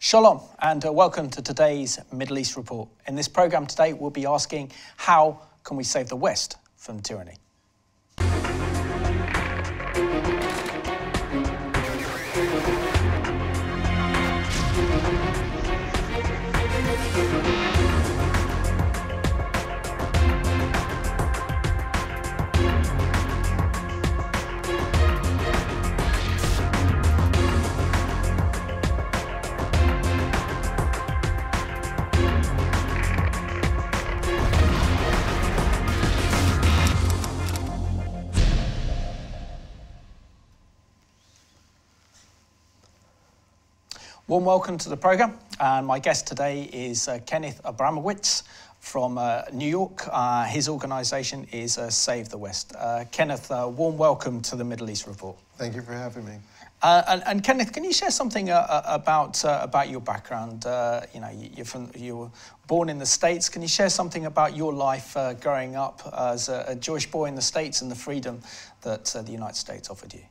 Shalom and welcome to today's Middle East Report. In this programme today we'll be asking, how can we save the West from tyranny? Warm welcome to the programme. My guest today is Kenneth Abramowitz from New York. His organisation is Save the West. Kenneth, warm welcome to the Middle East Report. Thank you for having me. And Kenneth, can you share something about your background? You were born in the States. Can you share something about your life growing up as a Jewish boy in the States and the freedom that the United States offered you?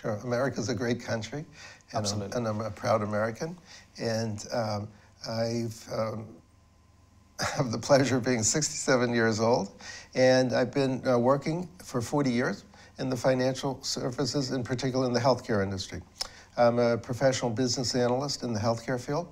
Sure. America's a great country. Absolutely. And I'm a proud American. And I have the pleasure of being 67 years old. And I've been working for 40 years in the financial services, in particular in the healthcare industry. I'm a professional business analyst in the healthcare field.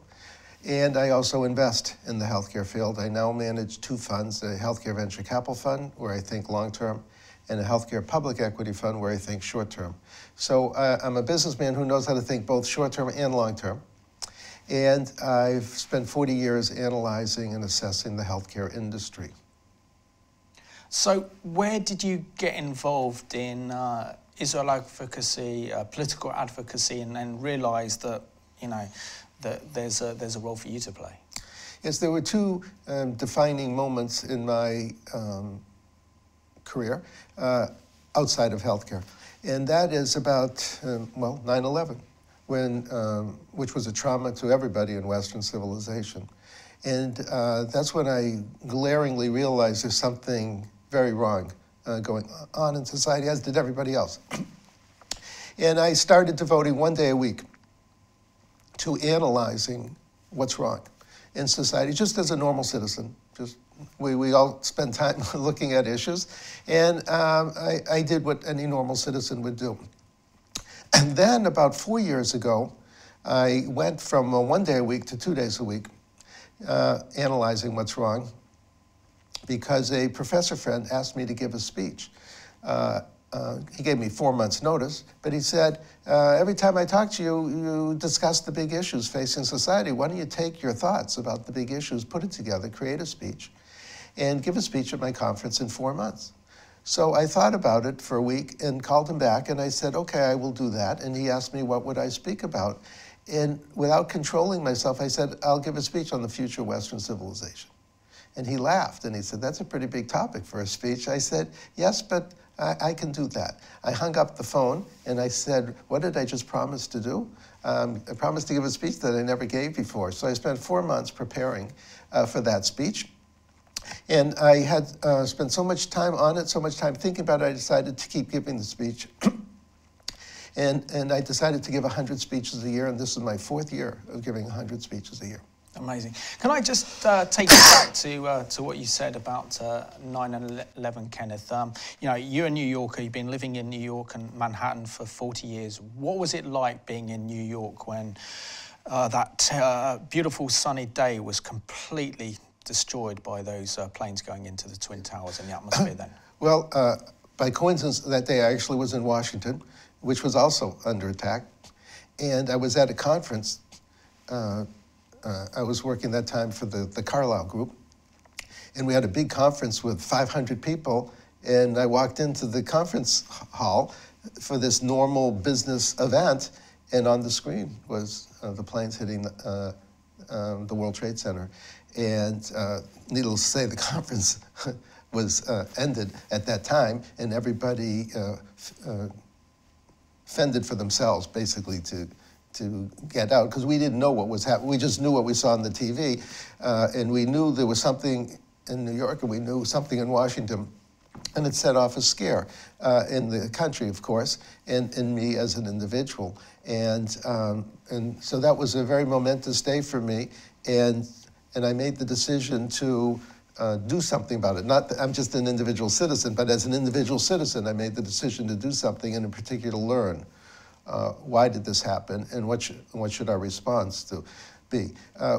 And I also invest in the healthcare field. I now manage two funds, a healthcare venture capital fund, where I think long-term, and a healthcare public equity fund where I think short-term. So I'm a businessman who knows how to think both short-term and long-term. And I've spent 40 years analyzing and assessing the healthcare industry. So where did you get involved in Israel advocacy, political advocacy, and then realize that, that there's a role for you to play? Yes, there were two defining moments in my career outside of healthcare. And that is about, 9/11, which was a trauma to everybody in Western civilization. And that's when I glaringly realized there's something very wrong going on in society, as did everybody else. And I started devoting one day a week to analyzing what's wrong in society, just as a normal citizen. We all spend time looking at issues, and I did what any normal citizen would do. And then about 4 years ago, I went from 1 day a week to 2 days a week, analyzing what's wrong, because a professor friend asked me to give a speech. He gave me 4 months' notice, but he said, every time I talk to you, you discuss the big issues facing society. Why don't you take your thoughts about the big issues, put it together, create a speech, and give a speech at my conference in 4 months. So I thought about it for a week and called him back, and I said, okay, I will do that. And he asked me, what would I speak about? And without controlling myself, I said, I'll give a speech on the future of Western civilization. And he laughed, and he said, that's a pretty big topic for a speech. I said, yes, but I can do that. I hung up the phone, and I said, what did I just promise to do? I promised to give a speech that I never gave before. So I spent 4 months preparing for that speech. And I had spent so much time on it, so much time thinking about it, I decided to keep giving the speech. and I decided to give 100 speeches a year, and this is my 4th year of giving 100 speeches a year. Amazing. Can I just take you back to what you said about 9/11, Kenneth? You're a New Yorker. You've been living in New York and Manhattan for 40 years. What was it like being in New York when that beautiful sunny day was completely destroyed by those planes going into the Twin Towers and the atmosphere then? Well, by coincidence, that day I actually was in Washington, which was also under attack. And I was at a conference. I was working that time for the Carlyle Group. And we had a big conference with 500 people. And I walked into the conference hall for this normal business event. And on the screen was the planes hitting the World Trade Center. And needless to say, the conference was ended at that time, and everybody fended for themselves, basically, to get out, because we didn't know what was happening. We just knew what we saw on the TV, and we knew there was something in New York, and we knew something in Washington. And it set off a scare in the country, of course, and in me as an individual. And so that was a very momentous day for me. And I made the decision to do something about it. Not that I'm just an individual citizen, but as an individual citizen, I made the decision to do something, and in particular learn why did this happen and what should our response to be.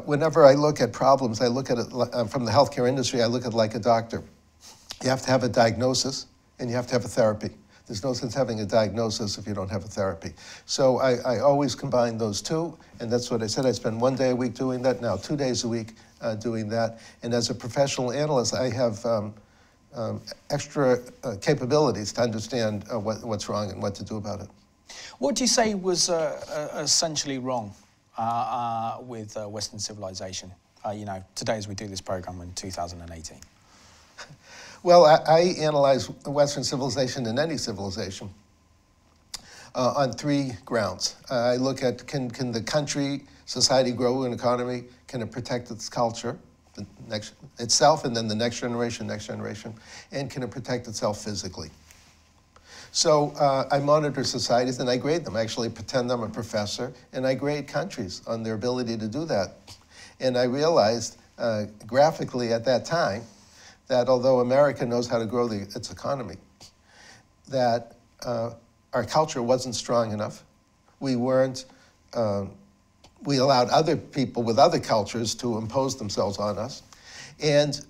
Whenever I look at problems, I look at it from the healthcare industry, I look at it like a doctor. You have to have a diagnosis, and you have to have a therapy. There's no sense having a diagnosis if you don't have a therapy. So I always combine those two, and that's what I said. I spend 1 day a week doing that, now 2 days a week doing that. And as a professional analyst, I have extra capabilities to understand what's wrong and what to do about it. What do you say was essentially wrong with Western civilization, today as we do this program in 2018? Well, I analyze Western civilization and any civilization on 3 grounds. I look at can the country, society grow an economy? Can it protect its culture, itself, and then the next generation, and can it protect itself physically? So I monitor societies and I grade them. I actually pretend I'm a professor, and I grade countries on their ability to do that. And I realized graphically at that time that although America knows how to grow its economy, that our culture wasn't strong enough. We weren't, we allowed other people with other cultures to impose themselves on us. And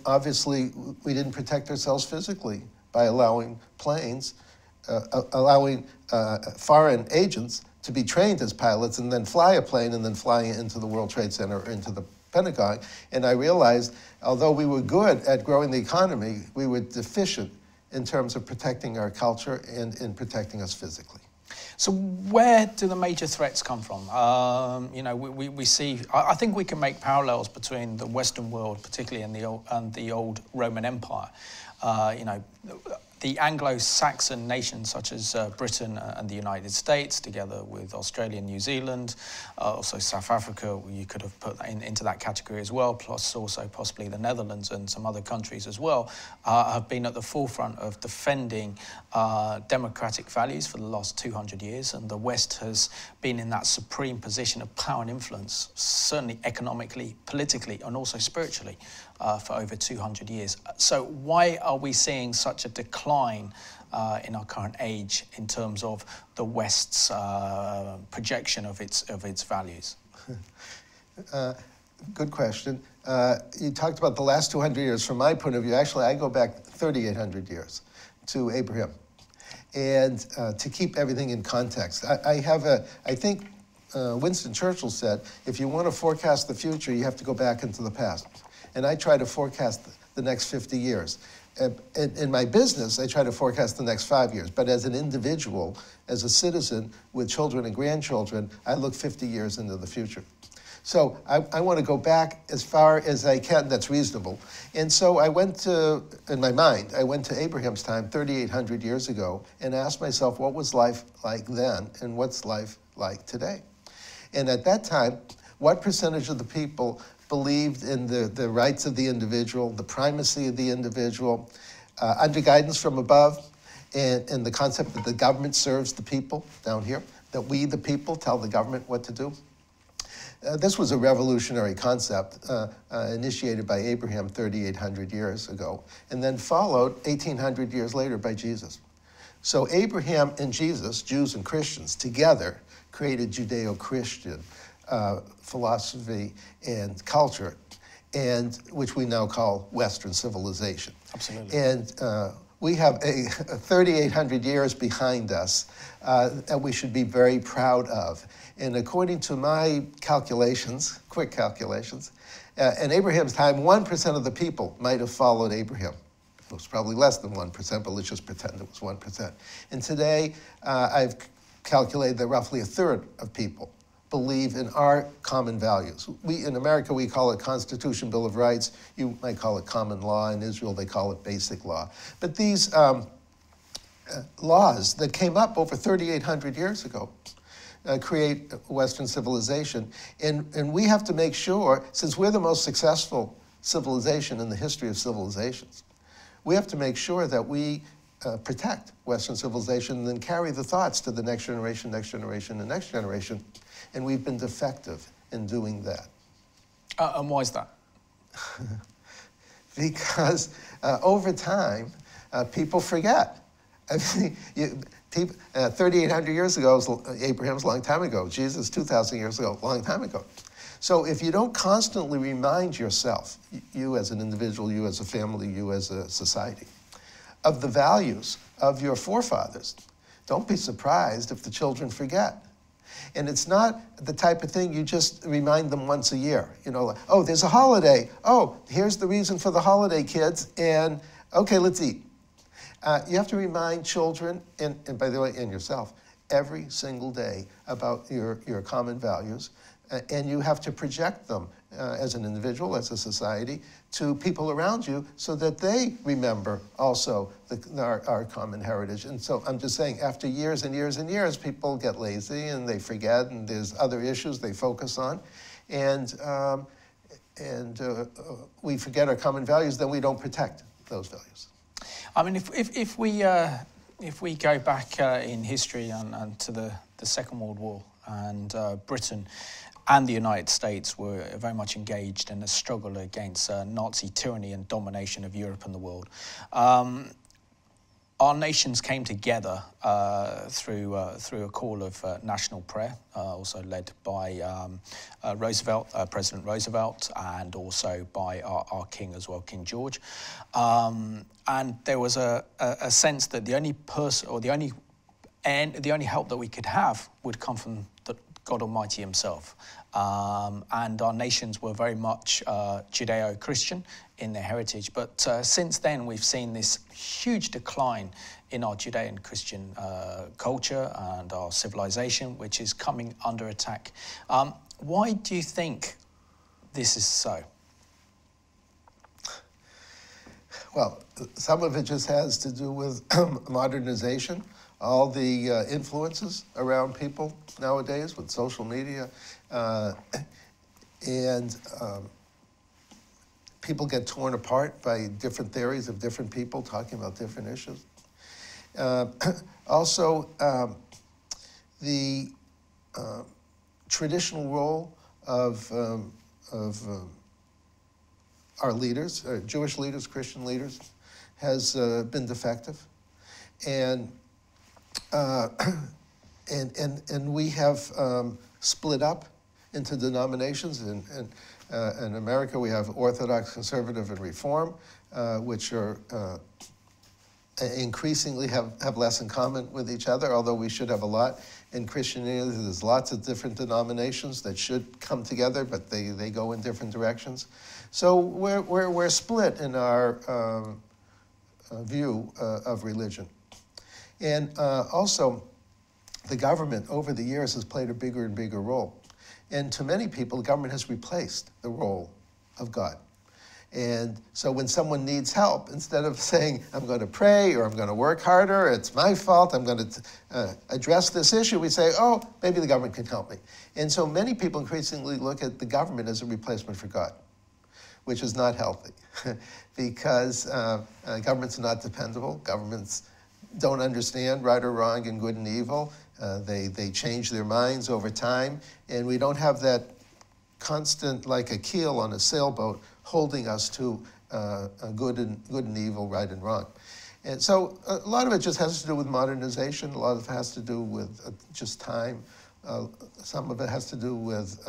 obviously, we didn't protect ourselves physically by allowing planes, allowing foreign agents to be trained as pilots and then fly a plane and then fly into the World Trade Center or into the Pentagon. And I realized, although we were good at growing the economy, we were deficient in terms of protecting our culture and in protecting us physically. So where do the major threats come from? We see, I think we can make parallels between the Western world, particularly in the old Roman Empire. The Anglo-Saxon nations such as Britain and the United States, together with Australia and New Zealand, also South Africa, you could have put that into that category as well, plus also possibly the Netherlands and some other countries as well, have been at the forefront of defending democratic values for the last 200 years, and the West has been in that supreme position of power and influence, certainly economically, politically, and also spiritually, for over 200 years. So why are we seeing such a decline in our current age in terms of the West's projection of its values? Good question. You talked about the last 200 years. From my point of view, actually, I go back 3,800 years to Abraham. And to keep everything in context, I think Winston Churchill said, if you want to forecast the future, you have to go back into the past. And I try to forecast the next 50 years. In my business, I try to forecast the next 5 years. But as an individual, as a citizen with children and grandchildren, I look 50 years into the future. So I want to go back as far as I can that's reasonable. And so I went to, in my mind, I went to Abraham's time 3,800 years ago and asked myself, what was life like then and what's life like today? And at that time, what percentage of the people believed in the rights of the individual, the primacy of the individual, under guidance from above, and the concept that the government serves the people down here, that we, the people, tell the government what to do? This was a revolutionary concept initiated by Abraham 3,800 years ago, and then followed 1,800 years later by Jesus. So Abraham and Jesus, Jews and Christians, together created Judeo-Christian philosophy and culture, and which we now call Western civilization. Absolutely. And we have 3,800 years behind us that we should be very proud of. And according to my calculations, quick calculations, in Abraham's time, 1% of the people might have followed Abraham. It was probably less than 1%, but let's just pretend it was 1%. And today, I've calculated that roughly 1/3 of people believe in our common values. In America, we call it Constitution, Bill of Rights. You might call it common law. In Israel, they call it basic law. But these laws that came up over 3,800 years ago create Western civilization. And we have to make sure, since we're the most successful civilization in the history of civilizations, we have to make sure that we protect Western civilization and then carry the thoughts to the next generation, and next generation. And we've been defective in doing that. And why is that? Because over time, people forget. I mean, 3,800 years ago, Abraham's a long time ago. Jesus, 2,000 years ago, a long time ago. So if you don't constantly remind yourself, you as an individual, you as a family, you as a society, of the values of your forefathers, don't be surprised if the children forget. And it's not the type of thing you just remind them once a year. You know, like, oh, there's a holiday. Oh, here's the reason for the holiday, kids. And okay, let's eat. You have to remind children, and by the way, and yourself, every single day about your common values. And you have to project them as an individual, as a society, to people around you so that they remember also our common heritage. And so I'm just saying, after years and years and years, people get lazy and they forget, and there's other issues they focus on. And we forget our common values, then we don't protect those values. I mean, if we go back in history and to the Second World War, and Britain and the United States were very much engaged in a struggle against Nazi tyranny and domination of Europe and the world. Our nations came together through a call of national prayer, also led by Roosevelt, President Roosevelt, and also by our king as well, King George. And there was a sense that the only person, or the only help that we could have would come from God Almighty himself. And our nations were very much Judeo-Christian in their heritage. But since then, we've seen this huge decline in our Judean-Christian culture and our civilization, which is coming under attack. Why do you think this is so? Well, some of it just has to do with modernization. All the influences around people nowadays with social media, and people get torn apart by different theories of different people talking about different issues. Also, the traditional role of our leaders, Jewish leaders, Christian leaders, has been defective, and we have split up into denominations. In America, we have Orthodox, Conservative, and Reform, which are increasingly have less in common with each other, although we should have a lot. In Christianity, there's lots of different denominations that should come together, but they go in different directions. So we're split in our view of religion. And also, the government over the years has played a bigger and bigger role. And to many people, the government has replaced the role of God. And so when someone needs help, instead of saying, I'm going to pray or I'm going to work harder, it's my fault, I'm going to address this issue, we say, oh, maybe the government can help me. And so many people increasingly look at the government as a replacement for God, which is not healthy because governments are not dependable. Governments don't understand right or wrong and good and evil. They change their minds over time, and we don't have that constant, like a keel on a sailboat, holding us to good and evil, right and wrong. And so a lot of it just has to do with modernization. A lot of it has to do with just time. Some of it has to do with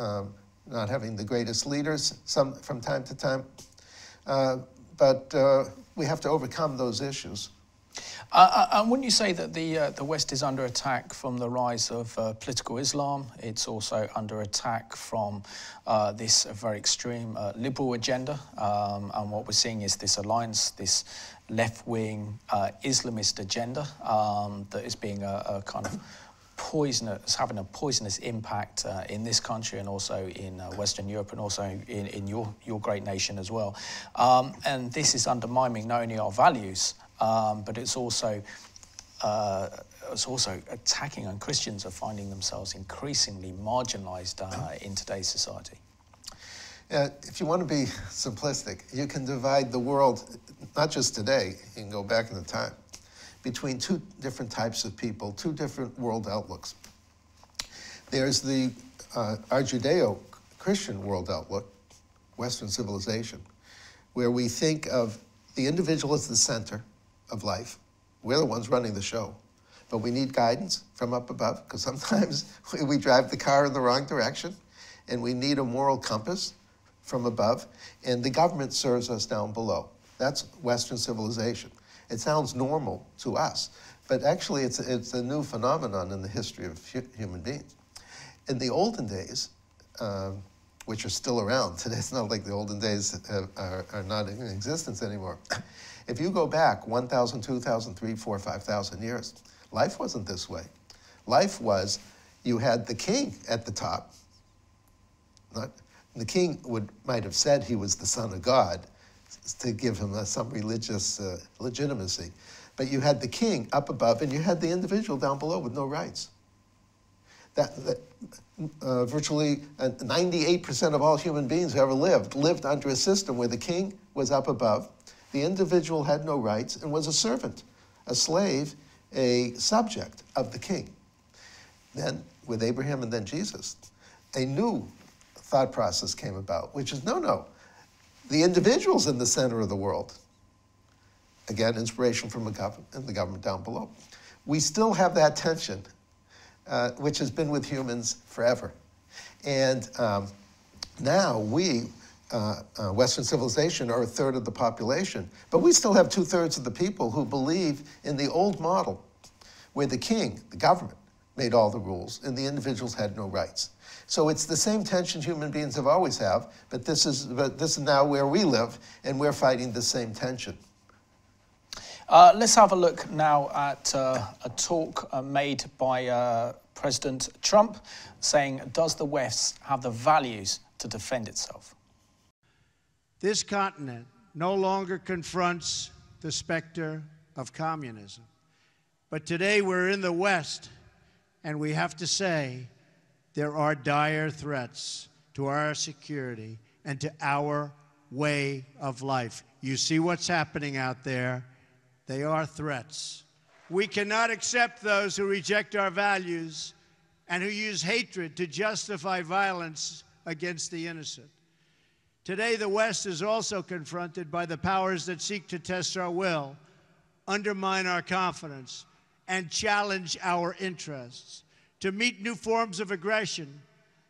not having the greatest leaders from time to time. But we have to overcome those issues. And wouldn't you say that the West is under attack from the rise of political Islam? It's also under attack from this very extreme liberal agenda. And what we're seeing is this alliance, this left-wing Islamist agenda that is being a kind of poisonous, having a poisonous impact in this country and also in Western Europe and also in your great nation as well. And this is undermining not only our values, but it's also attacking, and Christians are finding themselves increasingly marginalised in today's society. If you want to be simplistic, you can divide the world, not just today, you can go back in the time, between two different types of people, two different world outlooks. There's our Judeo-Christian world outlook, Western civilization, where we think of the individual as the center of life. We're the ones running the show. But we need guidance from up above, because sometimes we drive the car in the wrong direction, and we need a moral compass from above, and the government serves us down below. That's Western civilization. It sounds normal to us, but actually it's a new phenomenon in the history of human beings. In the olden days, which are still around today, it's not like the olden days are not in existence anymore. If you go back 1,000, 2,000, 3,000, 4,000, 5,000 years, life wasn't this way. Life was, you had the king at the top. The king might have said he was the son of God to give him some religious legitimacy. But you had the king up above, and you had the individual down below with no rights. Virtually 98% of all human beings who ever lived under a system where the king was up above, the individual had no rights and was a servant, a slave, a subject of the king. Then, with Abraham and then Jesus, a new thought process came about, which is, no, the individual's in the center of the world. Again, inspiration from the government down below. We still have that tension, which has been with humans forever. And now we, Western civilization, are a third of the population, but we still have 2/3 of the people who believe in the old model, where the king, the government, made all the rules, and the individuals had no rights. So it's the same tension human beings have always have, but this is now where we live, and we're fighting the same tension. Let's have a look now at a talk made by President Trump saying, does the West have the values to defend itself? This continent no longer confronts the specter of communism. But today we're in the West, and we have to say there are dire threats to our security and to our way of life. You see what's happening out there. They are threats. We cannot accept those who reject our values and who use hatred to justify violence against the innocent. Today, the West is also confronted by the powers that seek to test our will, undermine our confidence, and challenge our interests. To meet new forms of aggression,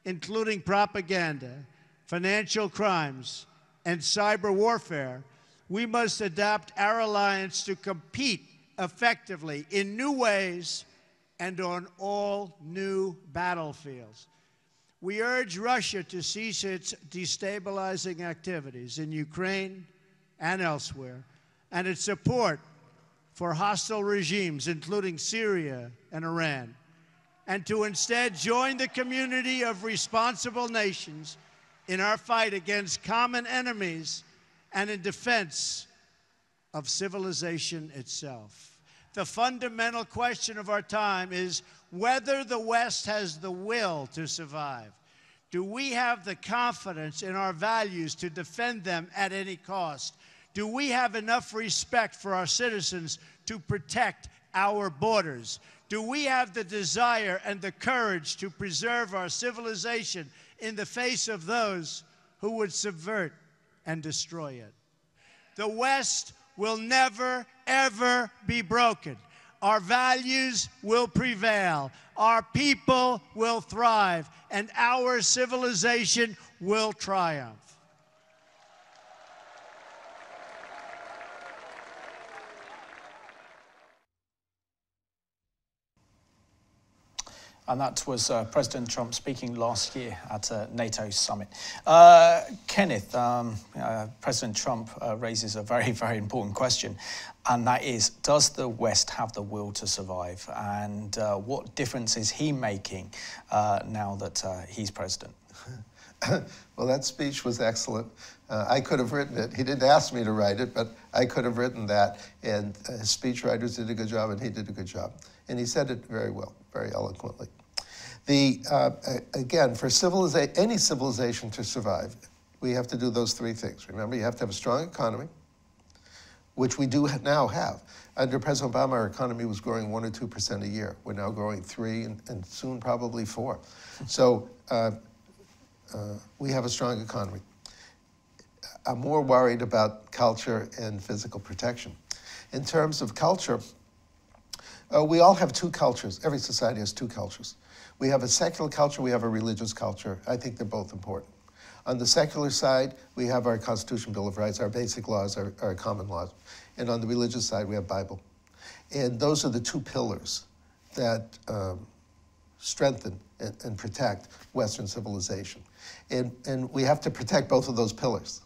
including propaganda, financial crimes, and cyber warfare, we must adapt our alliance to compete effectively in new ways and on all new battlefields. We urge Russia to cease its destabilizing activities in Ukraine and elsewhere, and its support for hostile regimes, including Syria and Iran, and to instead join the community of responsible nations in our fight against common enemies and in defense of civilization itself. The fundamental question of our time is whether the West has the will to survive. Do we have the confidence in our values to defend them at any cost? Do we have enough respect for our citizens to protect our borders? Do we have the desire and the courage to preserve our civilization in the face of those who would subvert and destroy it? The West will never, ever be broken. Our values will prevail. Our people will thrive, and our civilization will triumph. And that was President Trump speaking last year at a NATO summit. Kenneth, President Trump raises a very, very important question, and that is, does the West have the will to survive? And what difference is he making now that he's president? Well, that speech was excellent. I could have written it. He didn't ask me to write it, but I could have written that. And his speechwriters did a good job, and he did a good job. And he said it very well, very eloquently. Again, for any civilization to survive, we have to do those three things. Remember, you have to have a strong economy, which we do now have. Under President Obama, our economy was growing 1 or 2% a year. We're now growing 3 and soon probably 4. So we have a strong economy. I'm more worried about culture and physical protection. In terms of culture, we all have two cultures. Every society has two cultures. We have a secular culture, we have a religious culture. I think they're both important. On the secular side, we have our Constitution, Bill of Rights, our basic laws, our common laws. And on the religious side, we have Bible. And those are the two pillars that strengthen and protect Western civilization. And we have to protect both of those pillars.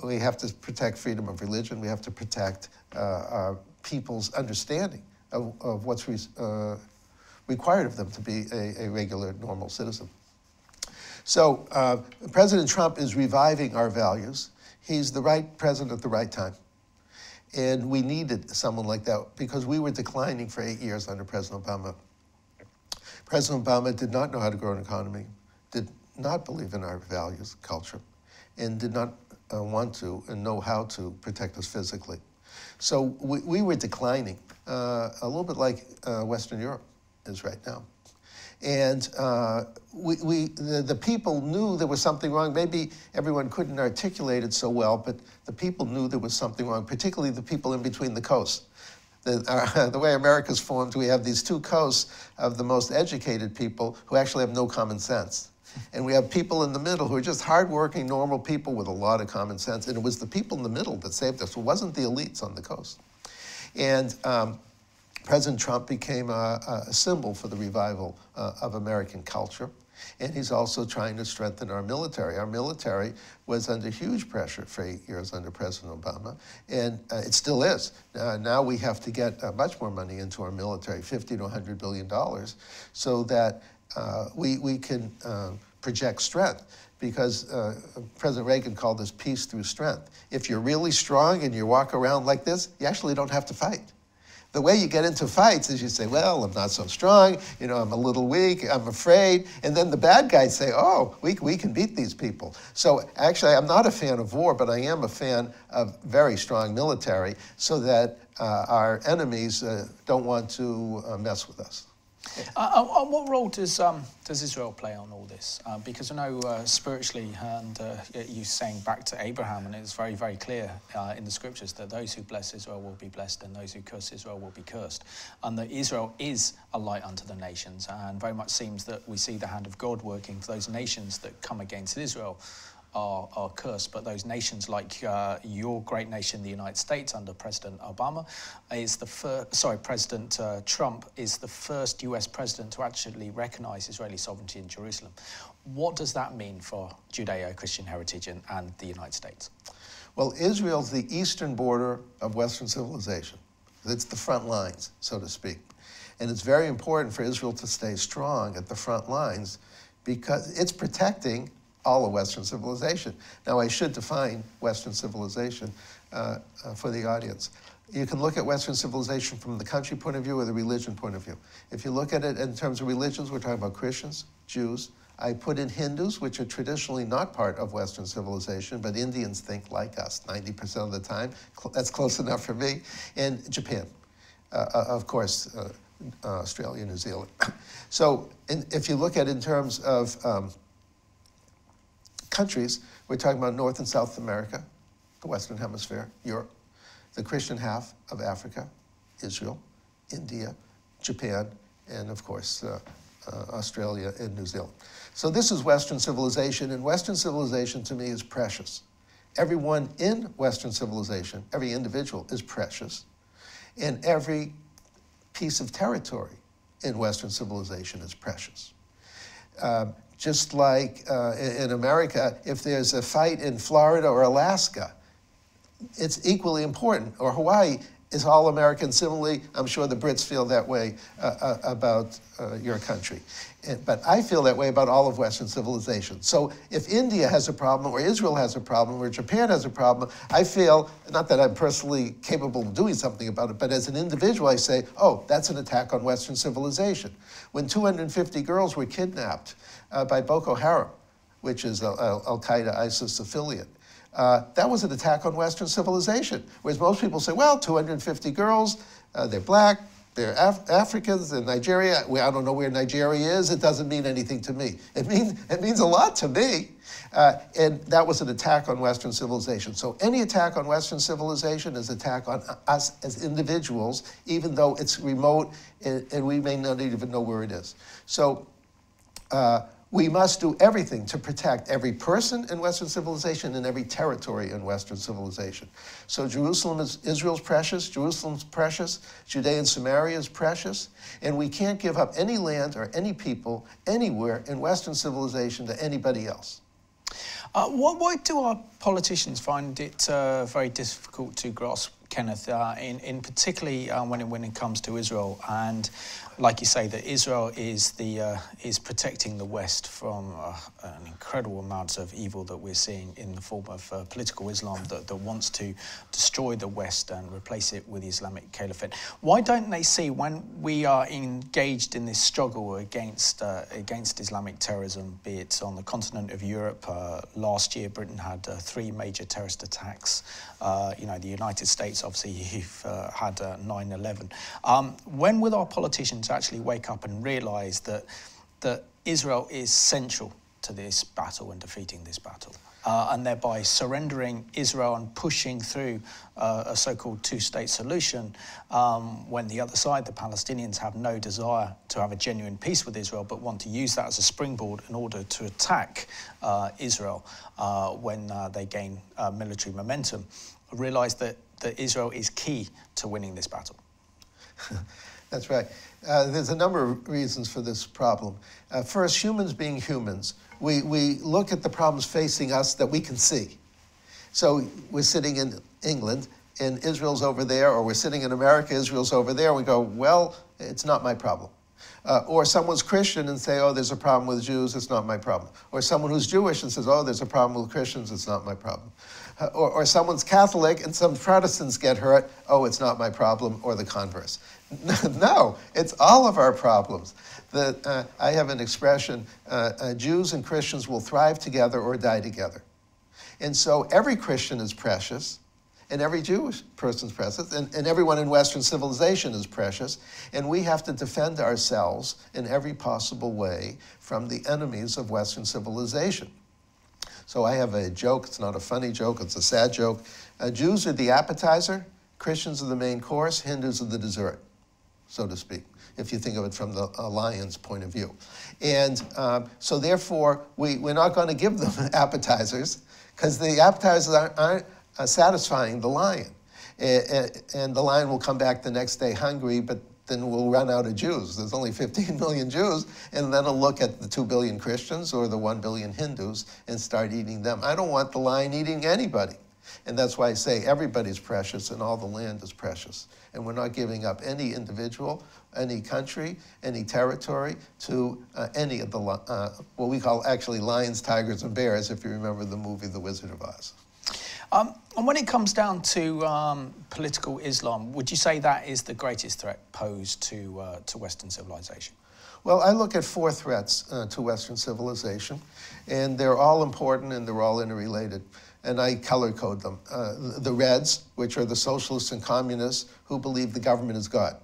We have to protect freedom of religion. We have to protect our people's understanding of what's required of them to be a regular, normal citizen. So President Trump is reviving our values. He's the right president at the right time. And we needed someone like that because we were declining for 8 years under President Obama. President Obama did not know how to grow an economy, did not believe in our values, culture, and did not want to and know how to protect us physically. So we were declining, a little bit like Western Europe is right now. And the people knew there was something wrong. Maybe everyone couldn't articulate it so well, but the people knew there was something wrong, particularly the people in between the coasts. The way America's formed, we have these two coasts of the most educated people who actually have no common sense. And we have people in the middle who are just hardworking, normal people with a lot of common sense. And it was the people in the middle that saved us. It wasn't the elites on the coast. And President Trump became a symbol for the revival of American culture. And he's also trying to strengthen our military. Our military was under huge pressure for 8 years under President Obama, and it still is. Now we have to get much more money into our military, $50 to $100 billion, so that we can project strength. Because President Reagan called this peace through strength. If you're really strong and you walk around like this, you actually don't have to fight. The way you get into fights is you say, well, I'm not so strong, I'm a little weak, I'm afraid, and then the bad guys say, oh, we can beat these people. So actually, I'm not a fan of war, but I am a fan of very strong military so that our enemies don't want to mess with us. What role does Israel play on all this? Because I know spiritually, and you saying back to Abraham, and it's very, very clear in the scriptures that those who bless Israel will be blessed, and those who curse Israel will be cursed. And that Israel is a light unto the nations, and very much seems that we see the hand of God working for those nations that come against Israel. Are cursed, but those nations like your great nation, the United States, under President Obama, is the first. President Trump is the first U.S. president to actually recognize Israeli sovereignty in Jerusalem. What does that mean for Judeo-Christian heritage and the United States? Well, Israel's the eastern border of Western civilization. It's the front lines, so to speak, and it's very important for Israel to stay strong at the front lines because it's protecting all of Western civilization. Now, I should define Western civilization for the audience. You can look at Western civilization from the country point of view or the religion point of view. If you look at it in terms of religions, we're talking about Christians, Jews. I put in Hindus, which are traditionally not part of Western civilization, but Indians think like us 90% of the time. That's close enough for me. And Japan, of course, Australia, New Zealand. So if you look at it in terms of countries, we're talking about North and South America, the Western Hemisphere, Europe, the Christian half of Africa, Israel, India, Japan, and of course, Australia and New Zealand. So this is Western civilization, and Western civilization to me is precious. Everyone in Western civilization, every individual is precious, and every piece of territory in Western civilization is precious. Just like in America, if there's a fight in Florida or Alaska, it's equally important. Or Hawaii is all American. Similarly, I'm sure the Brits feel that way about your country. But I feel that way about all of Western civilization. So if India has a problem, or Israel has a problem, or Japan has a problem, I feel, not that I'm personally capable of doing something about it, but as an individual I say, oh, that's an attack on Western civilization. When 250 girls were kidnapped by Boko Haram which is an Al-Qaeda, ISIS affiliate. That was an attack on Western civilization, whereas most people say, well, 250 girls, they're black, they're Africans, they're Nigeria. I don't know where Nigeria is. It doesn't mean anything to me. It means a lot to me. And that was an attack on Western civilization. So any attack on Western civilization is an attack on us as individuals, even though it's remote and we may not even know where it is. So we must do everything to protect every person in Western civilization and every territory in Western civilization. So Jerusalem is Israel's precious, Jerusalem's precious, Judea and Samaria is precious, and we can't give up any land or any people anywhere in Western civilization to anybody else. Why do our politicians find it very difficult to grasp, Kenneth, in particularly when it comes to Israel, and like you say, that Israel is protecting the West from an incredible amount of evil that we're seeing in the form of political Islam that wants to destroy the West and replace it with the Islamic Caliphate? Why don't they see, when we are engaged in this struggle against Islamic terrorism, be it on the continent of Europe? Last year, Britain had 3 major terrorist attacks. The United States, obviously, you've had 9/11. When will our politicians actually wake up and realise that Israel is central to this battle and defeating this battle, and thereby surrendering Israel and pushing through a so-called two-state solution, when the other side, the Palestinians, have no desire to have a genuine peace with Israel, but want to use that as a springboard in order to attack Israel when they gain military momentum, realise that Israel is key to winning this battle? That's right. There's a number of reasons for this problem. First, humans being humans, we look at the problems facing us that we can see. So we're sitting in England, and Israel's over there, or we're sitting in America, Israel's over there, and we go, well, it's not my problem. Or someone's Christian and say, oh, there's a problem with Jews, it's not my problem. Or someone who's Jewish and says, oh, there's a problem with Christians, it's not my problem. Or someone's Catholic and some Protestants get hurt, oh, it's not my problem, or the converse. No, it's all of our problems. I have an expression, Jews and Christians will thrive together or die together. And so every Christian is precious, and every Jewish person's precious, and everyone in Western civilization is precious, and we have to defend ourselves in every possible way from the enemies of Western civilization. So I have a joke. It's not a funny joke. It's a sad joke. Jews are the appetizer. Christians are the main course. Hindus are the dessert, so to speak, if you think of it from the lion's point of view. And so therefore, we're not going to give them appetizers, because the appetizers aren't satisfying the lion. And the lion will come back the next day hungry, but then we'll run out of Jews. There's only 15 million Jews, and then I'll look at the 2 billion Christians or the 1 billion Hindus and start eating them. I don't want the lion eating anybody. And that's why I say everybody's precious and all the land is precious. And we're not giving up any individual, any country, any territory to any of the, what we call actually lions, tigers, and bears, if you remember the movie The Wizard of Oz. And when it comes down to political Islam, would you say that is the greatest threat posed to Western civilization? Well, I look at 4 threats to Western civilization, and they're all important and they're all interrelated. And I color code them. The Reds, which are the socialists and communists who believe the government is God.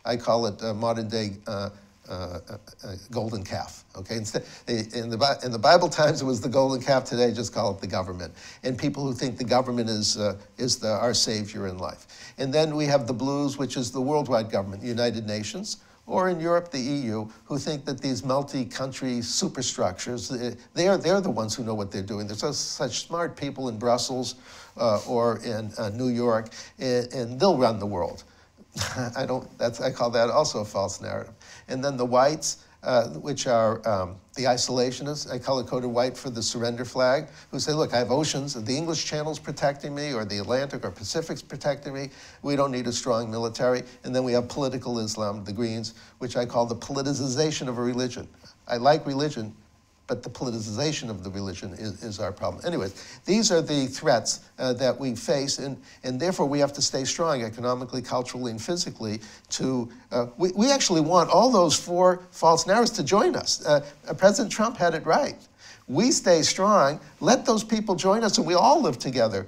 I call it modern day golden calf. Okay, instead, in the Bible times it was the golden calf. Today, just call it the government. And people who think the government is our savior in life. And then we have the Blues, which is the worldwide government, the United Nations, or in Europe, the EU, who think that these multi-country superstructures, they're the ones who know what they're doing. There's such smart people in Brussels or in New York, and they'll run the world. I call that also a false narrative. And then the whites, which are the isolationists. I color-coded white for the surrender flag, who say, look, I have oceans, the English Channel's protecting me, or the Atlantic or Pacific's protecting me. We don't need a strong military. And then we have political Islam, the Greens, which I call the politicization of a religion. I like religion, but the politicization of the religion is our problem. Anyways, these are the threats that we face, and therefore we have to stay strong economically, culturally, and physically to, we actually want all those 4 false narratives to join us. President Trump had it right. We stay strong, let those people join us, and we all live together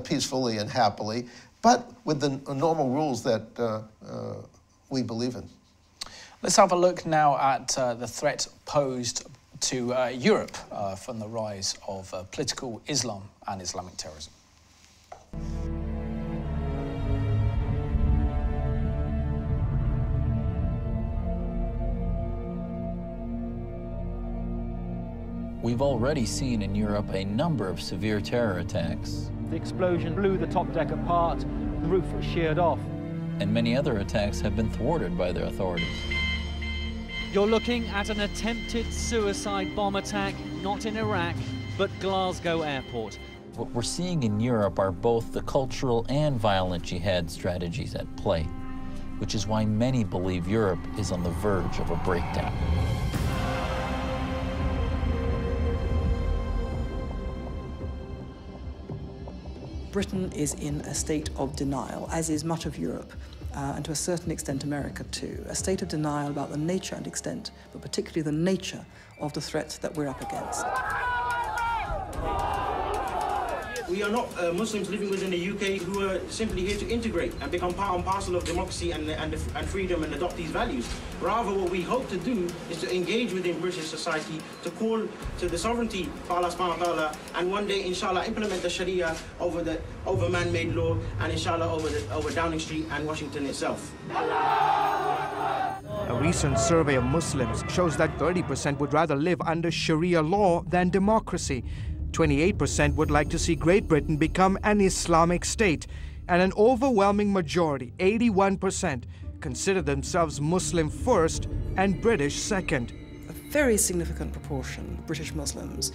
peacefully and happily, but with the normal rules that we believe in. Let's have a look now at the threat posed to Europe from the rise of political Islam and Islamic terrorism. We've already seen in Europe a number of severe terror attacks. The explosion blew the top deck apart, the roof was sheared off. And many other attacks have been thwarted by their authorities. You're looking at an attempted suicide bomb attack, not in Iraq, but Glasgow Airport. What we're seeing in Europe are both the cultural and violent jihad strategies at play, which is why many believe Europe is on the verge of a breakdown. Britain is in a state of denial, as is much of Europe, and to a certain extent America too. A state of denial about the nature and extent, but particularly the nature of the threat that we're up against. We are not Muslims living within the UK who are simply here to integrate and become part and parcel of democracy and freedom and adopt these values. Rather, what we hope to do is to engage within British society, to call to the sovereignty for Allah subhanahu wa ta'ala, and one day, inshallah, implement the Sharia over man-made law, and inshallah over Downing Street and Washington itself. A recent survey of Muslims shows that 30% would rather live under Sharia law than democracy. 28% would like to see Great Britain become an Islamic state, and an overwhelming majority, 81%, consider themselves Muslim first and British second. A very significant proportion of British Muslims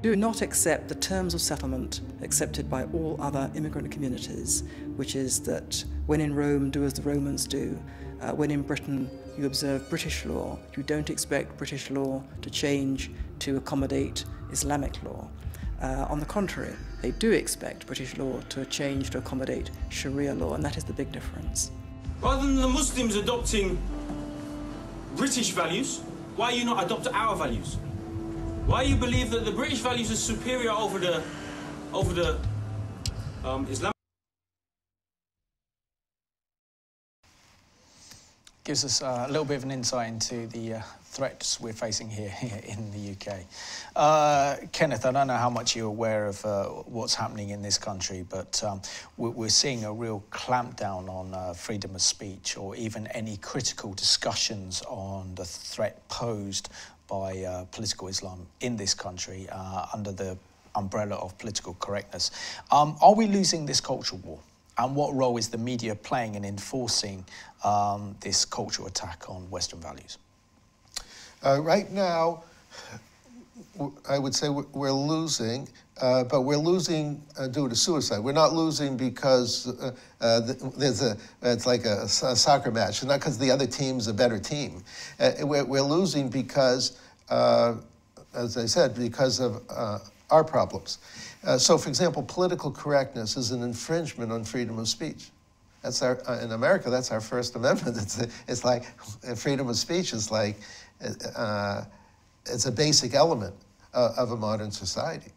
do not accept the terms of settlement accepted by all other immigrant communities, which is that when in Rome, do as the Romans do. When in Britain, you observe British law. You don't expect British law to change to accommodate Islamic law. On the contrary, they do expect British law to change to accommodate Sharia law, and that is the big difference. Rather than the Muslims adopting British values, why you not adopt our values? Why you believe that the British values are superior over the Islamic? Gives us a little bit of an insight into the threats we're facing here in the UK. Kenneth, I don't know how much you're aware of what's happening in this country, but we're seeing a real clampdown on freedom of speech, or even any critical discussions on the threat posed by political Islam in this country under the umbrella of political correctness. Are we losing this cultural war? And what role is the media playing in enforcing this cultural attack on Western values? Right now, I would say we're losing, but we're losing due to suicide. We're not losing because it's like a soccer match. It's not because the other team's a better team. We're losing because, as I said, because of our problems. So, for example, political correctness is an infringement on freedom of speech. That's in America, that's our First Amendment. It's like freedom of speech is like, it's a basic element of a modern society.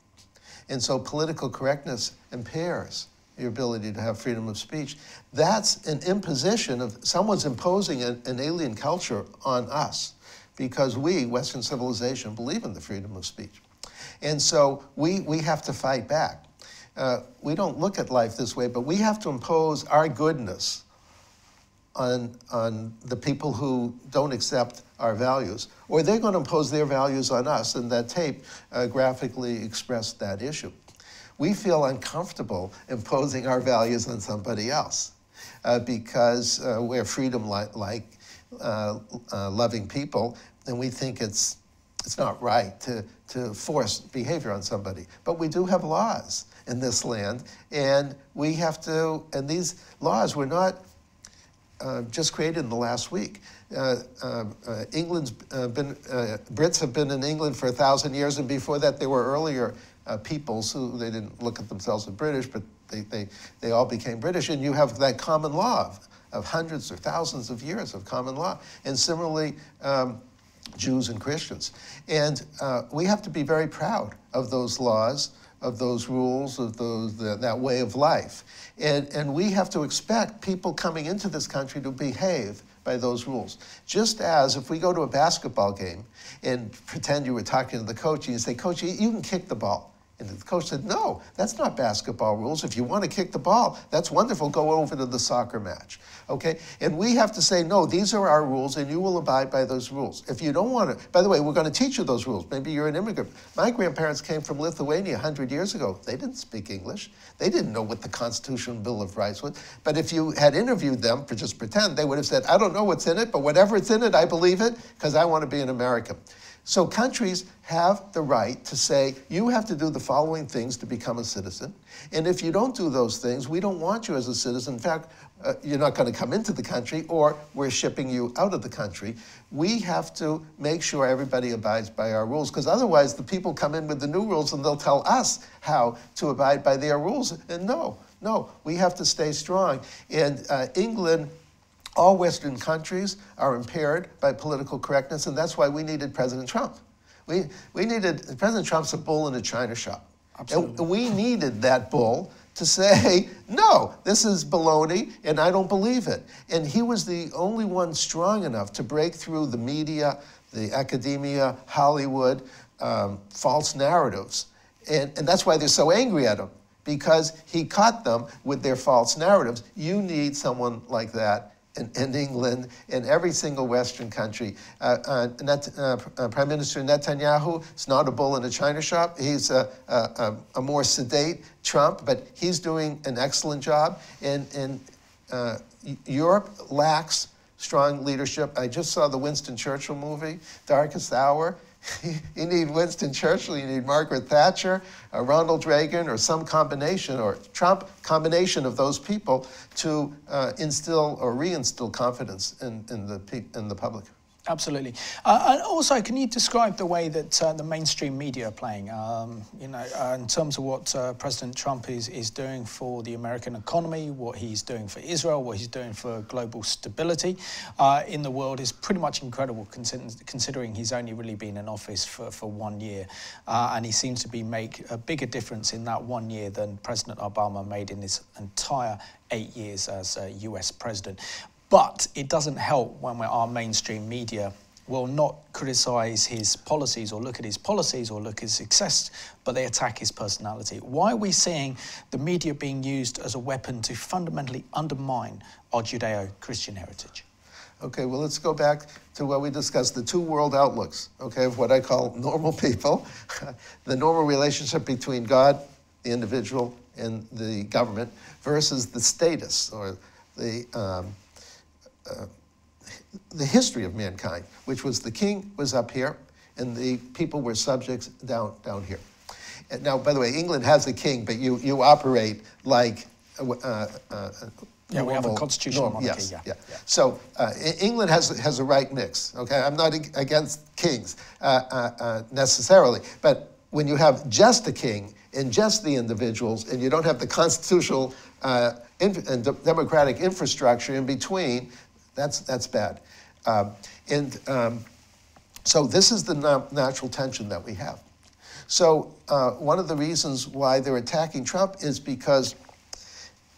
And so political correctness impairs your ability to have freedom of speech. That's an imposition of, someone's imposing an alien culture on us because we, Western civilization, believe in the freedom of speech. And so we have to fight back. We don't look at life this way, but we have to impose our goodness on the people who don't accept our values, or they're going to impose their values on us, and that tape graphically expressed that issue. We feel uncomfortable imposing our values on somebody else because we're freedom-like loving people, and we think it's not right to force behavior on somebody. But we do have laws in this land, and we have to, and these laws were not just created in the last week. Brits have been in England for 1,000 years, and before that there were earlier peoples who, they didn't look at themselves as British, but they all became British, and you have that common law of hundreds or thousands of years of common law. And similarly, Jews and Christians. And we have to be very proud of those laws, of those rules, of that way of life. And we have to expect people coming into this country to behave by those rules. Just as if we go to a basketball game and pretend you were talking to the coach and you say, Coach, you can kick the ball. And the coach said, no, that's not basketball rules. If you want to kick the ball, that's wonderful. Go over to the soccer match, okay? And we have to say, no, these are our rules, and you will abide by those rules. If you don't want to, by the way, we're going to teach you those rules. Maybe you're an immigrant. My grandparents came from Lithuania 100 years ago. They didn't speak English. They didn't know what the Constitutional Bill of Rights was. But if you had interviewed them, for just pretend, they would have said, I don't know what's in it, but whatever it's in it, I believe it, because I want to be an American. So countries have the right to say, you have to do the following things to become a citizen. And if you don't do those things, we don't want you as a citizen. In fact, you're not going to come into the country, or we're shipping you out of the country. We have to make sure everybody abides by our rules, because otherwise the people come in with the new rules and they'll tell us how to abide by their rules. And no, we have to stay strong. And England, all Western countries are impaired by political correctness, and that's why we needed President Trump. President Trump's a bull in a china shop. Absolutely. And we needed that bull to say, no, this is baloney, and I don't believe it. And he was the only one strong enough to break through the media, the academia, Hollywood, false narratives. And that's why they're so angry at him, because he caught them with their false narratives. You need someone like that in England, in every single Western country. Prime Minister Netanyahu is not a bull in a china shop. He's a more sedate Trump, but he's doing an excellent job. And Europe lacks strong leadership. I just saw the Winston Churchill movie, Darkest Hour. You need Winston Churchill, you need Margaret Thatcher, Ronald Reagan, or some combination, or Trump, combination of those people to instill or reinstill confidence in the public. Absolutely. And also, can you describe the way that the mainstream media are playing, in terms of what President Trump is doing for the American economy, what he's doing for Israel, what he's doing for global stability in the world is pretty much incredible, considering he's only really been in office for 1 year. And he seems to make a bigger difference in that 1 year than President Obama made in his entire 8 years as US president. But it doesn't help when our mainstream media will not criticize his policies or look at his policies or look at his success, but they attack his personality. Why are we seeing the media being used as a weapon to fundamentally undermine our Judeo-Christian heritage? Okay, well, let's go back to what we discussed, the two world outlooks, okay, of what I call normal people, the normal relationship between God, the individual, and the government, versus the status or the history of mankind, which was the king was up here and the people were subjects down here. And now, by the way, England has a king, but you operate like yeah, we have a constitutional monarchy. Yes, yeah. So England has a right mix. Okay, I'm not against kings necessarily, but when you have just a king and just the individuals, and you don't have the constitutional and democratic infrastructure in between, that's bad. So this is the natural tension that we have. So one of the reasons why they're attacking Trump is because,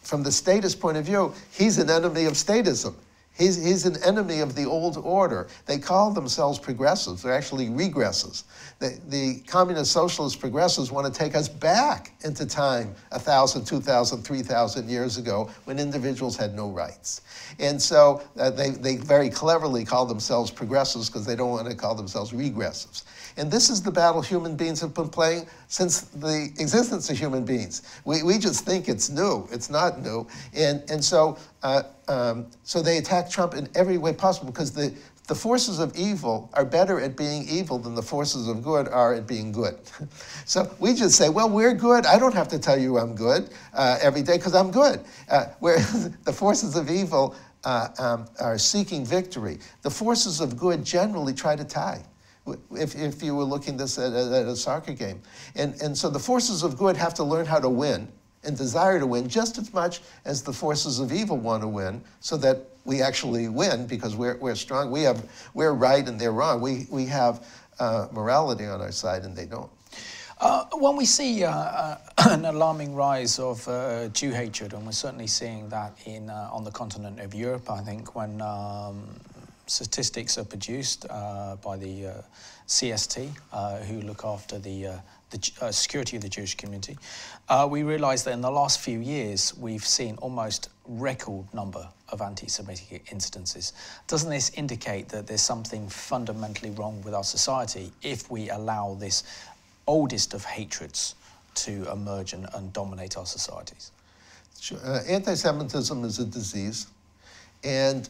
from the statist point of view, he's an enemy of statism. He's an enemy of the old order. They call themselves progressives. They're actually regressives. The communist socialist progressives want to take us back into time 1,000, 2,000, 3,000 years ago when individuals had no rights. And so they very cleverly call themselves progressives because they don't want to call themselves regressives. And this is the battle human beings have been playing since the existence of human beings. We just think it's new. It's not new. And so they attack Trump in every way possible because the forces of evil are better at being evil than the forces of good are at being good. So we just say, well, we're good. I don't have to tell you I'm good every day because I'm good. Whereas the forces of evil are seeking victory. The forces of good generally try to tie. If you were looking this at a soccer game. And so the forces of good have to learn how to win and desire to win just as much as the forces of evil want to win, so that we actually win because we're strong. We're right and they're wrong. We have morality on our side and they don't. When we see an alarming rise of Jew hatred, and we're certainly seeing that on the continent of Europe, I think when statistics are produced by the CST, who look after the security of the Jewish community, we realise that in the last few years we've seen almost record number of anti-Semitic incidences. Doesn't this indicate that there's something fundamentally wrong with our society if we allow this oldest of hatreds to emerge and dominate our societies? Sure. Anti-Semitism is a disease, and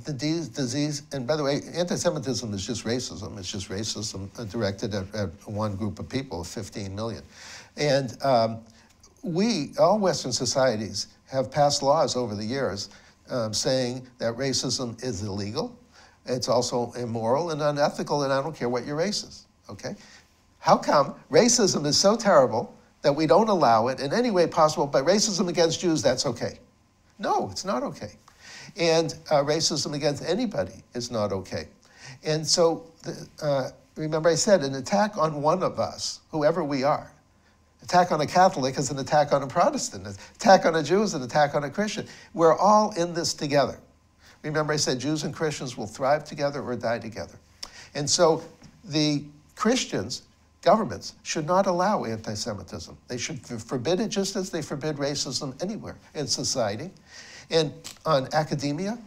the disease, and by the way, anti-Semitism is just racism. It's just racism directed at one group of people, 15 million. And all Western societies have passed laws over the years saying that racism is illegal. It's also immoral and unethical, and I don't care what your race is, okay? How come racism is so terrible that we don't allow it in any way possible, but racism against Jews, that's okay? No, it's not okay. And racism against anybody is not okay. And so, remember I said, an attack on one of us, whoever we are, attack on a Catholic is an attack on a Protestant, an attack on a Jew is an attack on a Christian. We're all in this together. Remember I said Jews and Christians will thrive together or die together. And so the Christians, governments, should not allow anti-Semitism. They should forbid it just as they forbid racism anywhere in society. And on academia,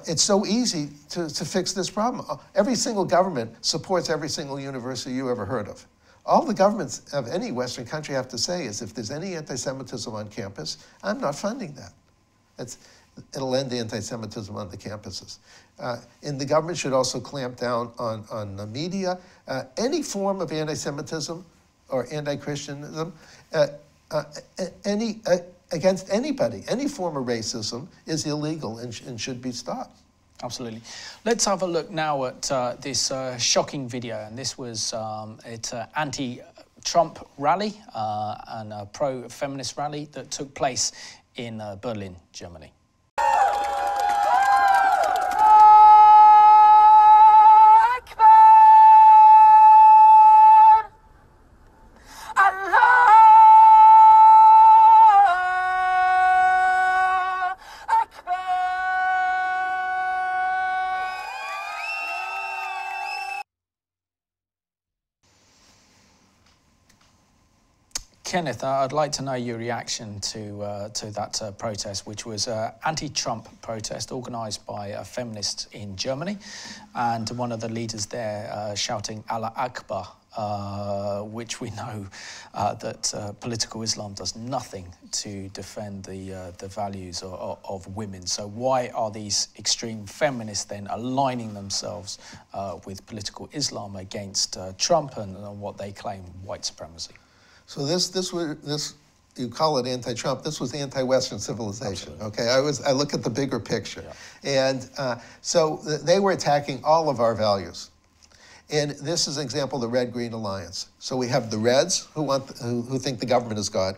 it's so easy to fix this problem. Every single government supports every single university you ever heard of. All the governments of any Western country have to say is if there's any anti-Semitism on campus, I'm not funding that. It'll end the anti-Semitism on the campuses. And the government should also clamp down on the media. Any form of anti-Semitism or anti-Christianism, against anybody, any form of racism is illegal and should be stopped. Absolutely. Let's have a look now at this shocking video. And this was an anti-Trump rally and a pro-feminist rally that took place in Berlin, Germany. Kenneth, I'd like to know your reaction to that protest, which was an anti-Trump protest organised by feminists in Germany, and one of the leaders there shouting Allah Akbar, which we know that political Islam does nothing to defend the values of women. So why are these extreme feminists then aligning themselves with political Islam against Trump and what they claim white supremacy? So this you call it anti-Trump. This was anti-Western civilization. Absolutely. Okay, I look at the bigger picture, yeah. And so they were attacking all of our values. And this is an example of the Red-Green Alliance. So we have the Reds who think the government is God,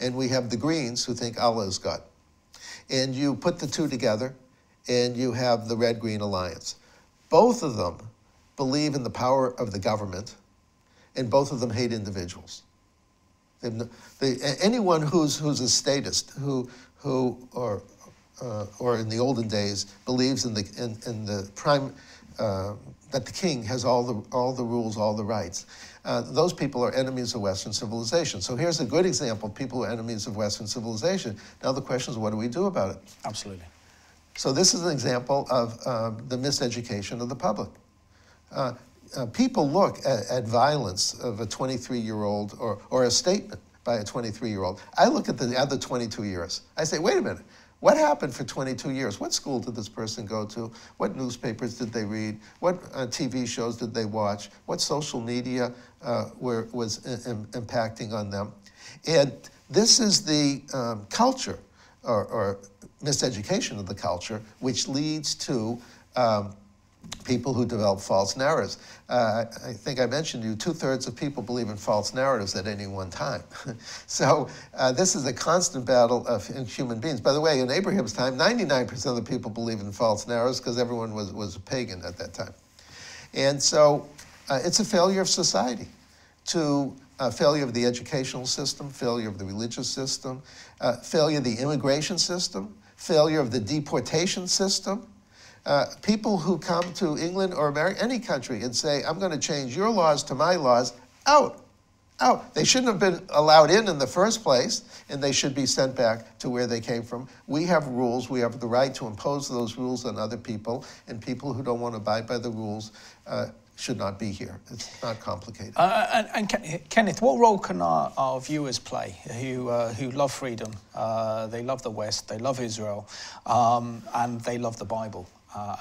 and we have the Greens who think Allah is God. And you put the two together, and you have the Red-Green Alliance. Both of them believe in the power of the government, and both of them hate individuals. Anyone who's a statist, or in the olden days believes in the prime that the king has all the rules, all the rights. Those people are enemies of Western civilization. So here's a good example of people who are enemies of Western civilization. Now the question is, what do we do about it? Absolutely. So this is an example of the miseducation of the public. People look at violence of a 23-year-old or a statement by a 23-year-old. I look at the other 22 years. I say, wait a minute. What happened for 22 years? What school did this person go to? What newspapers did they read? What TV shows did they watch? What social media was impacting on them? And this is the culture or miseducation of the culture, which leads to people who develop false narratives. I think I mentioned to you, 2/3 of people believe in false narratives at any one time. So this is a constant battle in human beings. By the way, in Abraham's time, 99% of the people believed in false narratives because everyone was a pagan at that time. And so it's a failure of society, failure of the educational system, failure of the religious system, failure of the immigration system, failure of the deportation system. People who come to England or America, any country, and say, I'm going to change your laws to my laws, out. They shouldn't have been allowed in the first place, and they should be sent back to where they came from. We have rules. We have the right to impose those rules on other people, and people who don't want to abide by the rules should not be here. It's not complicated. And Kenneth, what role can our viewers play who love freedom? They love the West, they love Israel, and they love the Bible.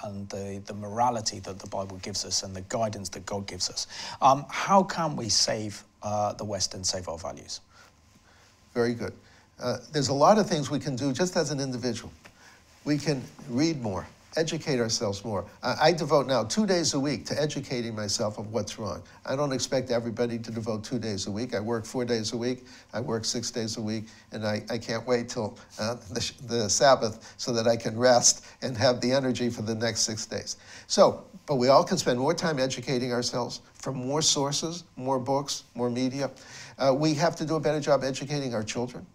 And the morality that the Bible gives us and the guidance that God gives us. How can we save the West and save our values? Very good. There's a lot of things we can do just as an individual. We can read more, educate ourselves more. I devote now 2 days a week to educating myself of what's wrong. I don't expect everybody to devote 2 days a week. I work 4 days a week. I work 6 days a week. And I can't wait till the Sabbath so that I can rest and have the energy for the next 6 days. So, but we all can spend more time educating ourselves from more sources, more books, more media. We have to do a better job educating our children.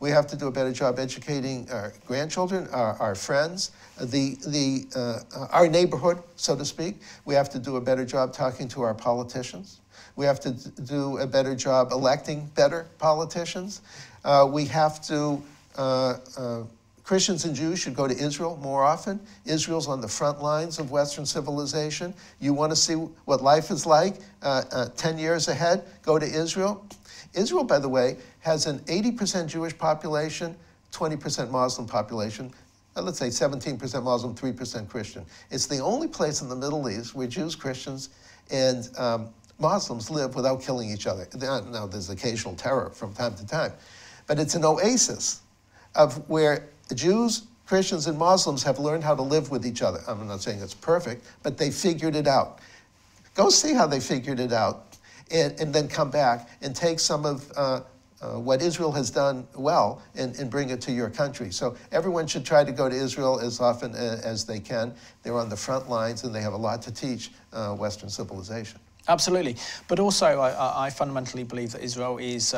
We have to do a better job educating our grandchildren, our friends, our neighborhood, so to speak. We have to do a better job talking to our politicians. We have to do a better job electing better politicians. We have to, Christians and Jews should go to Israel more often. Israel's on the front lines of Western civilization. You want to see what life is like 10 years ahead? Go to Israel. Israel, by the way, has an 80% Jewish population, 20% Muslim population. Let's say 17% Muslim, 3% Christian. It's the only place in the Middle East where Jews, Christians, and Muslims live without killing each other. Now, there's occasional terror from time to time, but it's an oasis of where Jews, Christians, and Muslims have learned how to live with each other. I'm not saying it's perfect, but they figured it out. Go see how they figured it out. And then come back and take some of what Israel has done well and bring it to your country. So everyone should try to go to Israel as often as they can. They're on the front lines and they have a lot to teach Western civilization. Absolutely. But also, I fundamentally believe that Israel is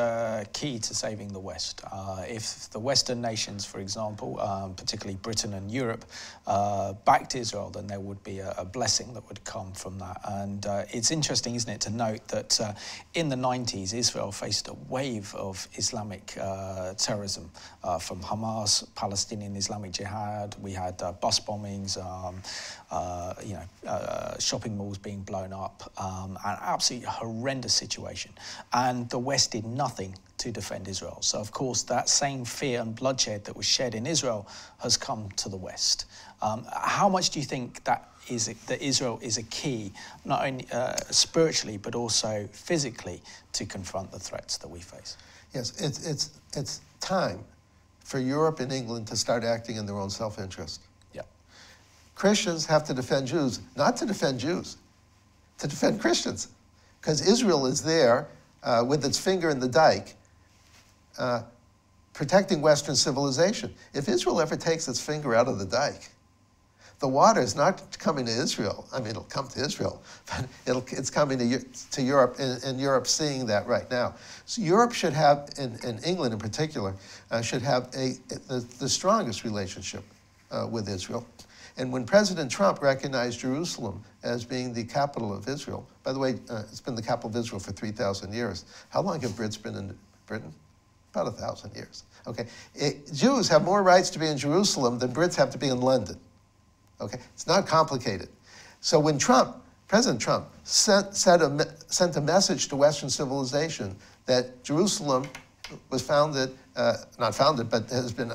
key to saving the West. If the Western nations, for example, particularly Britain and Europe, backed Israel, then there would be a blessing that would come from that. And it's interesting, isn't it, to note that in the 90s, Israel faced a wave of Islamic terrorism from Hamas, Palestinian Islamic Jihad. We had bus bombings, shopping malls being blown up. An absolutely horrendous situation. And the West did nothing to defend Israel. So, of course, that same fear and bloodshed that was shed in Israel has come to the West. How much do you think that Israel is a key, not only spiritually, but also physically, to confront the threats that we face? Yes, it's time for Europe and England to start acting in their own self-interest. Yeah. Christians have to defend Jews, not to defend Jews, to defend Christians, because Israel is there with its finger in the dike, protecting Western civilization. If Israel ever takes its finger out of the dike, the water is not coming to Israel. I mean, it'll come to Israel, but it's coming to Europe, and Europe's seeing that right now. So Europe should have, and England in particular, should have the strongest relationship with Israel. And when President Trump recognized Jerusalem as being the capital of Israel, by the way, it's been the capital of Israel for 3,000 years. How long have Brits been in Britain? About 1,000 years. Okay, Jews have more rights to be in Jerusalem than Brits have to be in London. Okay, it's not complicated. So when President Trump sent a message to Western civilization that Jerusalem was founded, not founded, but has been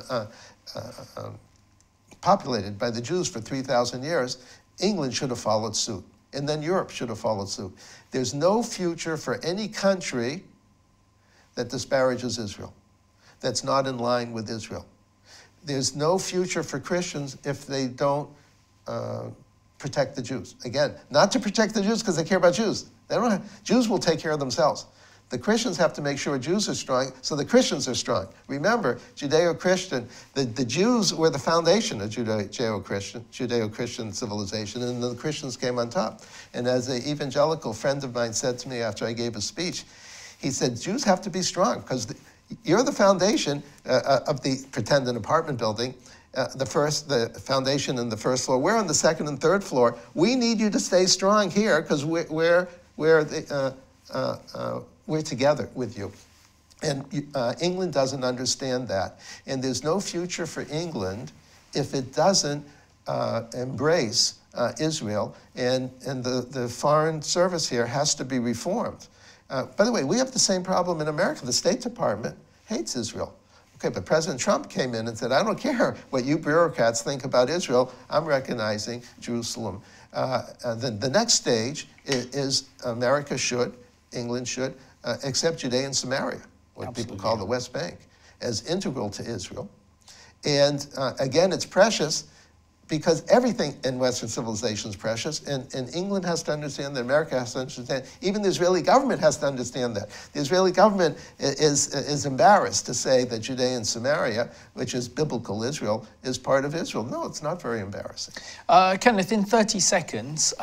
populated by the Jews for 3,000 years, England should have followed suit. And then Europe should have followed suit. There's no future for any country that disparages Israel, that's not in line with Israel. There's no future for Christians if they don't protect the Jews. Again, not to protect the Jews because they care about Jews. They don't have, Jews will take care of themselves. The Christians have to make sure Jews are strong, so the Christians are strong. Remember, Judeo-Christian, the Jews were the foundation of Judeo-Christian civilization, and the Christians came on top. And as an evangelical friend of mine said to me after I gave a speech, he said, Jews have to be strong, because you're the foundation of the pretended apartment building, the foundation in the first floor. We're on the second and third floor. We need you to stay strong here, because we're together with you. And England doesn't understand that. And there's no future for England if it doesn't embrace Israel. And the foreign service here has to be reformed. By the way, we have the same problem in America. The State Department hates Israel. Okay, but President Trump came in and said, I don't care what you bureaucrats think about Israel. I'm recognizing Jerusalem. The next stage is America should, England should, accept Judea and Samaria, what people call the West Bank, as integral to Israel. And again, it's precious because everything in Western civilization is precious, and England has to understand that, America has to understand, even the Israeli government has to understand that. The Israeli government is embarrassed to say that Judea and Samaria, which is biblical Israel, is part of Israel. No, it's not very embarrassing. Kenneth, in 30 seconds,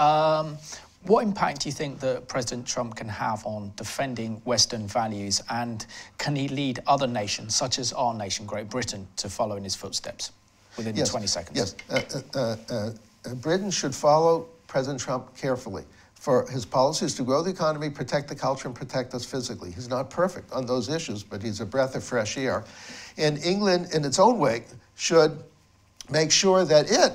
what impact do you think that President Trump can have on defending Western values, and can he lead other nations, such as our nation, Great Britain, to follow in his footsteps within 20 seconds? Yes. Britain should follow President Trump carefully for his policies to grow the economy, protect the culture, and protect us physically. He's not perfect on those issues, but he's a breath of fresh air. And England, in its own way, should make sure that it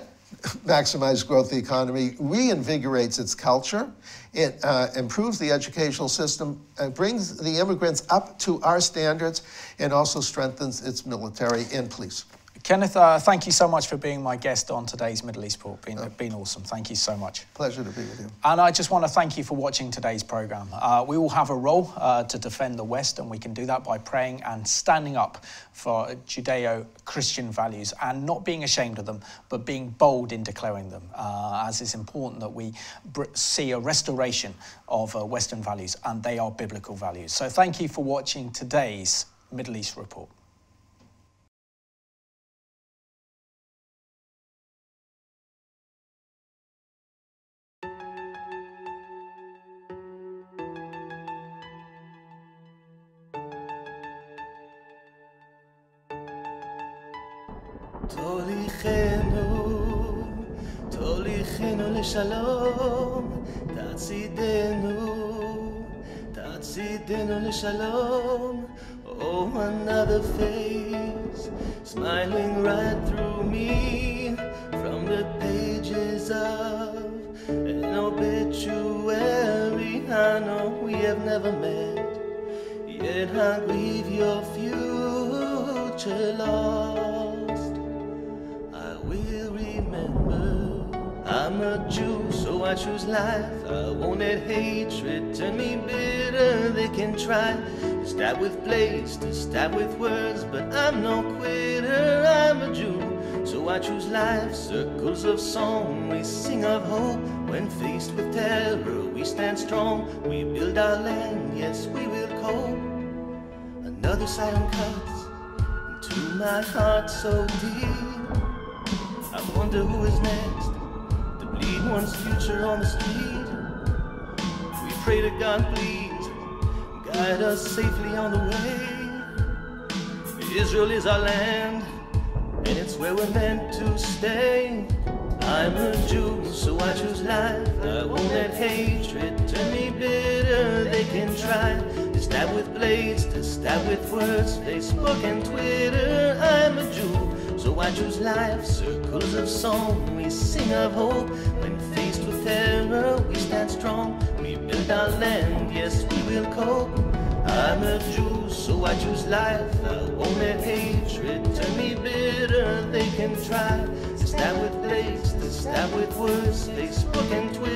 maximizes growth of the economy, reinvigorates its culture, it improves the educational system, brings the immigrants up to our standards, and also strengthens its military and police. Kenneth, thank you so much for being my guest on today's Middle East Report. Been awesome. Thank you so much. Pleasure to be with you. And I just want to thank you for watching today's program. We all have a role to defend the West, and we can do that by praying and standing up for Judeo-Christian values and not being ashamed of them, but being bold in declaring them, as it's important that we see a restoration of Western values, and they are biblical values. So thank you for watching today's Middle East Report. תוליכנו לשלום, תעצידנו לשלום. Oh, another face smiling right through me from the pages of an obituary. I know we have never met, yet I grieve your future lost. I will remember I'm a Jew, so I choose life. I won't let hatred turn me bitter. They can try to stab with blades, to stab with words, but I'm no quitter. I'm a Jew, so I choose life. Circles of song, we sing of hope. When faced with terror, we stand strong. We build our land, yes, we will cope. Another silent cuts into my heart so deep. I wonder who is next to bleed one's future on the street. We pray to God, please guide us safely on the way. Israel is our land, and it's where we're meant to stay. I'm a Jew, so I choose life. I won't let hatred turn me bitter. They can try to stab with blades, to stab with words, Facebook and Twitter. I'm a Jew, so I choose life. Circles of song, we sing of hope. When faced with terror, we stand strong. We build our land, yes, we will cope. I'm a Jew, so I choose life. I won't let hatred turn me bitter. They can try to stab with blades, to stab with words, Facebook and Twitter.